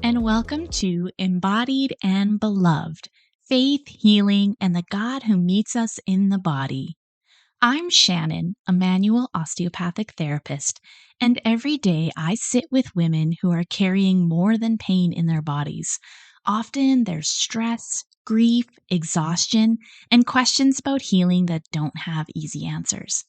and welcome to Embodied and Beloved, Faith, Healing, and the God who meets us in the body. I'm Shannon, a manual osteopathic therapist, and every day I sit with women who are carrying more than pain in their bodies. Often there's stress, grief, exhaustion, and questions about healing that don't have easy answers.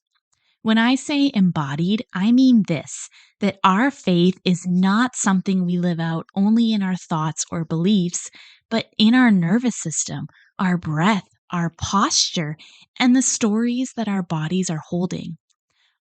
When I say embodied, I mean this, that our faith is not something we live out only in our thoughts or beliefs, but in our nervous system, our breath, our posture, and the stories that our bodies are holding.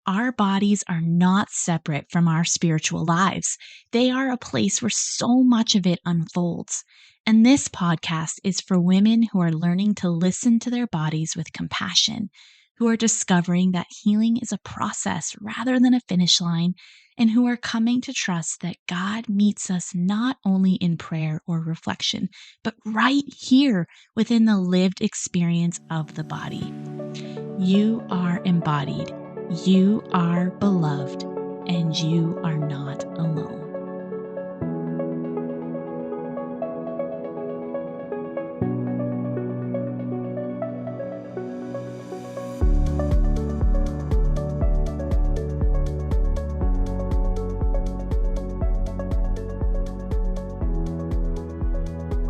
Our bodies are not separate from our spiritual lives. They are a place where so much of it unfolds. And this podcast is for women who are learning to listen to their bodies with compassion, who are discovering that healing is a process rather than a finish line, and who are coming to trust that God meets us not only in prayer or reflection, but right here within the lived experience of the body. You are embodied, you are beloved, and you are not alone.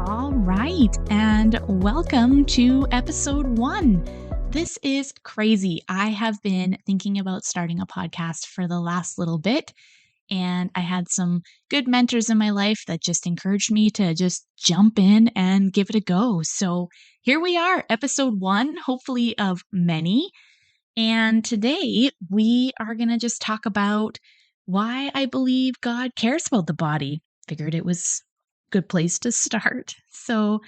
All right, and welcome to episode 1. This is crazy. I have been thinking about starting a podcast for the last little bit, and I had some good mentors in my life that just encouraged me to just jump in and give it a go. So here we are, episode 1, hopefully of many. And today we are going to just talk about why I believe God cares about the body. Figured it was a good place to start. So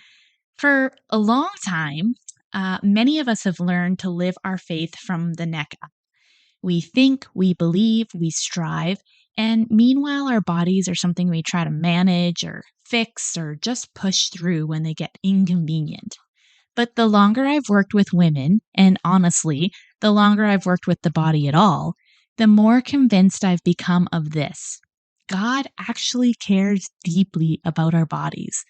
for a long time, many of us have learned to live our faith from the neck up. We think, we believe, we strive, and meanwhile, our bodies are something we try to manage or fix or just push through when they get inconvenient. But the longer I've worked with women, and honestly, the longer I've worked with the body at all, the more convinced I've become of this. God actually cares deeply about our bodies,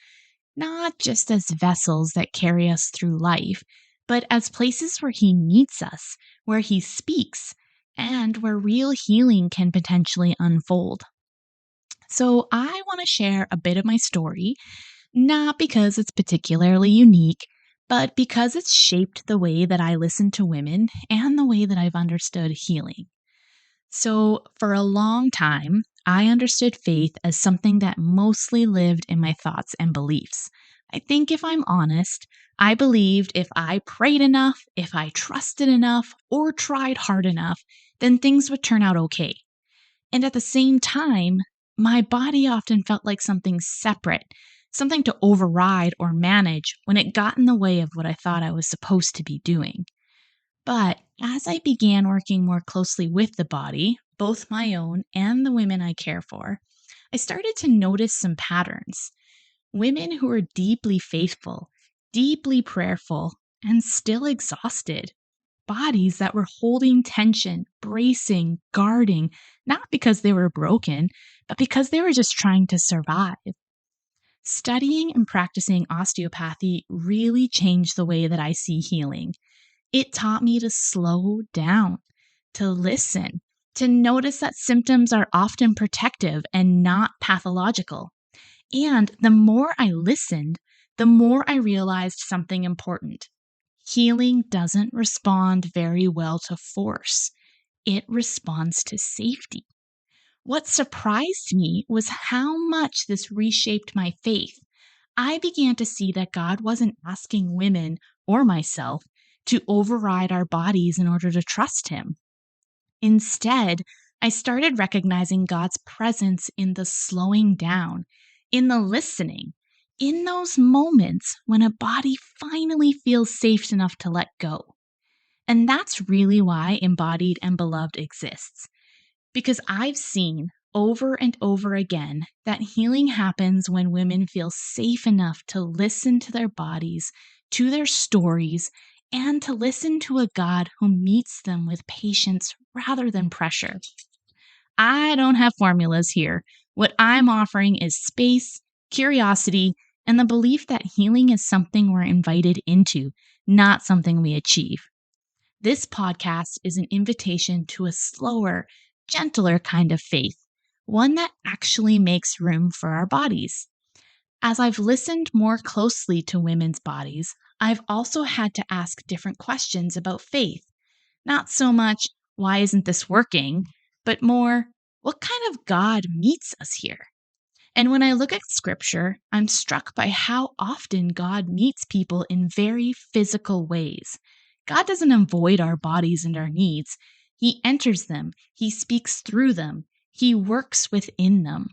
not just as vessels that carry us through life, but as places where He meets us, where He speaks, and where real healing can potentially unfold. So I want to share a bit of my story, not because it's particularly unique, but because it's shaped the way that I listen to women and the way that I've understood healing. So, for a long time, I understood faith as something that mostly lived in my thoughts and beliefs. I think if I'm honest, I believed if I prayed enough, if I trusted enough, or tried hard enough, then things would turn out okay. And at the same time, my body often felt like something separate, something to override or manage when it got in the way of what I thought I was supposed to be doing. But as I began working more closely with the body, both my own and the women I care for, I started to notice some patterns. Women who were deeply faithful, deeply prayerful, and still exhausted. Bodies that were holding tension, bracing, guarding, not because they were broken, but because they were just trying to survive. Studying and practicing osteopathy really changed the way that I see healing. It taught me to slow down, to listen, to notice that symptoms are often protective and not pathological. And the more I listened, the more I realized something important. Healing doesn't respond very well to force. It responds to safety. What surprised me was how much this reshaped my faith. I began to see that God wasn't asking women or myself to override our bodies in order to trust Him. Instead, I started recognizing God's presence in the slowing down, in the listening, in those moments when a body finally feels safe enough to let go. And that's really why Embodied and Beloved exists. Because I've seen over and over again that healing happens when women feel safe enough to listen to their bodies, to their stories, and to listen to a God who meets them with patience rather than pressure. I don't have formulas here. What I'm offering is space, curiosity, and the belief that healing is something we're invited into, not something we achieve. This podcast is an invitation to a slower, gentler kind of faith, one that actually makes room for our bodies. As I've listened more closely to women's bodies, I've also had to ask different questions about faith. Not so much, why isn't this working? But more, what kind of God meets us here? And when I look at scripture, I'm struck by how often God meets people in very physical ways. God doesn't avoid our bodies and our needs. He enters them. He speaks through them. He works within them.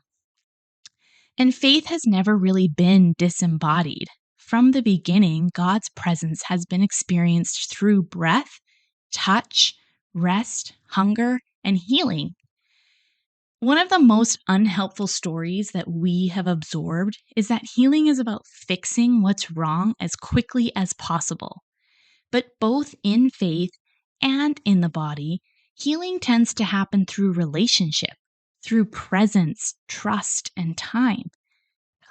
And faith has never really been disembodied. From the beginning, God's presence has been experienced through breath, touch, rest, hunger, and healing. One of the most unhelpful stories that we have absorbed is that healing is about fixing what's wrong as quickly as possible. But both in faith and in the body, healing tends to happen through relationship, through presence, trust, and time.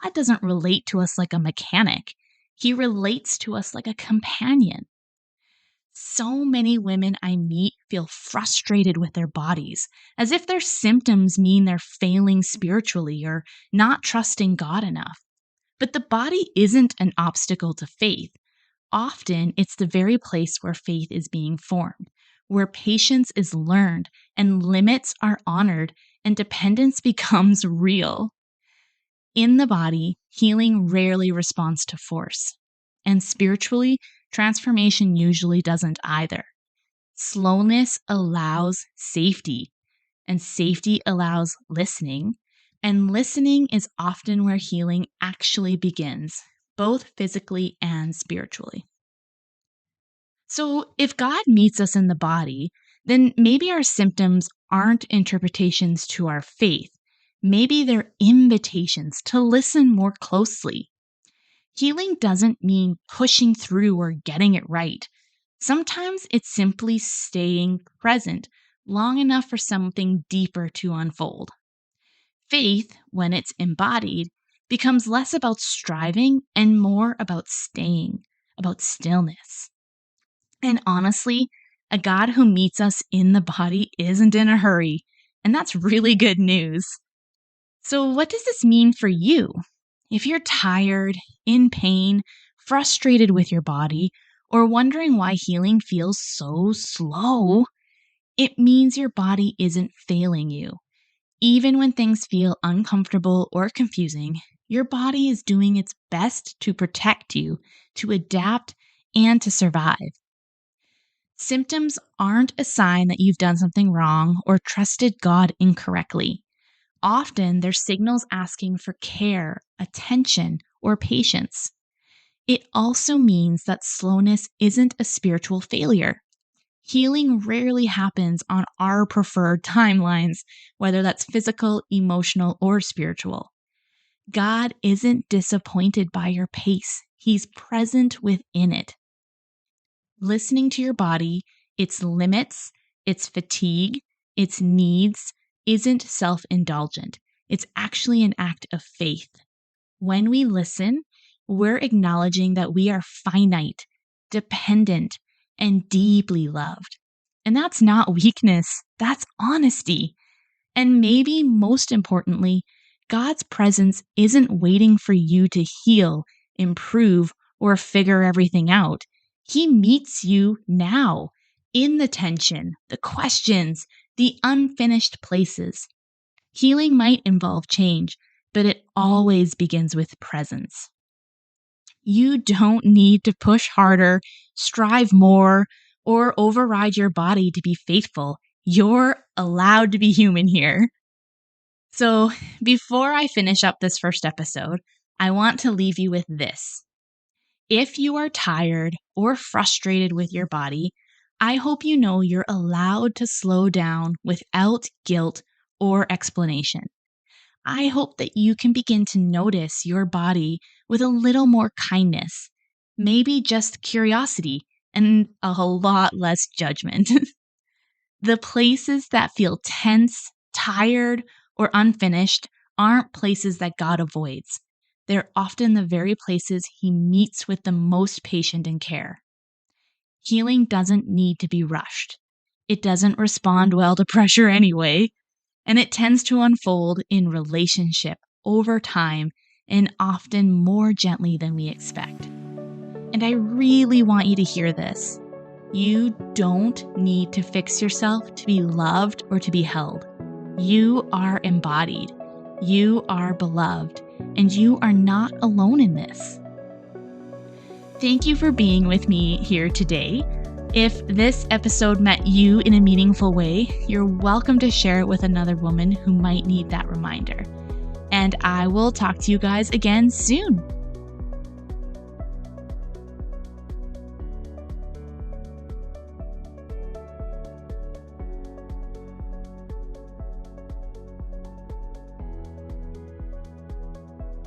God doesn't relate to us like a mechanic. He relates to us like a companion. So many women I meet feel frustrated with their bodies, as if their symptoms mean they're failing spiritually or not trusting God enough. But the body isn't an obstacle to faith. Often, it's the very place where faith is being formed, where patience is learned and limits are honored and dependence becomes real. In the body, healing rarely responds to force. And spiritually, transformation usually doesn't either. Slowness allows safety, and safety allows listening. And listening is often where healing actually begins, both physically and spiritually. So, if God meets us in the body, then maybe our symptoms aren't interpretations to our faith. Maybe they're invitations to listen more closely. Healing doesn't mean pushing through or getting it right. Sometimes it's simply staying present long enough for something deeper to unfold. Faith, when it's embodied, becomes less about striving and more about staying, about stillness. And honestly, a God who meets us in the body isn't in a hurry, and that's really good news. So, what does this mean for you? If you're tired, in pain, frustrated with your body, or wondering why healing feels so slow, it means your body isn't failing you. Even when things feel uncomfortable or confusing, your body is doing its best to protect you, to adapt, and to survive. Symptoms aren't a sign that you've done something wrong or trusted God incorrectly. Often, they're signals asking for care, attention, or patience. It also means that slowness isn't a spiritual failure. Healing rarely happens on our preferred timelines, whether that's physical, emotional, or spiritual. God isn't disappointed by your pace. He's present within it. Listening to your body, its limits, its fatigue, its needs, isn't self-indulgent. It's actually an act of faith. When we listen, we're acknowledging that we are finite, dependent, and deeply loved. And that's not weakness, that's honesty. And maybe most importantly, God's presence isn't waiting for you to heal, improve, or figure everything out. He meets you now, in the tension, the questions, the unfinished places. Healing might involve change, but it always begins with presence. You don't need to push harder, strive more, or override your body to be faithful. You're allowed to be human here. So, before I finish up this first episode, I want to leave you with this. If you are tired or frustrated with your body, I hope you know you're allowed to slow down without guilt or explanation. I hope that you can begin to notice your body with a little more kindness, maybe just curiosity and a whole lot less judgment. The places that feel tense, tired, or unfinished aren't places that God avoids. they're often the very places he meets with the most patience and care. Healing doesn't need to be rushed. It doesn't respond well to pressure anyway, and it tends to unfold in relationship over time and often more gently than we expect. And I really want you to hear this. You don't need to fix yourself to be loved or to be held. You are embodied. You are beloved, and you are not alone in this. Thank you for being with me here today. If this episode met you in a meaningful way, you're welcome to share it with another woman who might need that reminder. And I will talk to you guys again soon.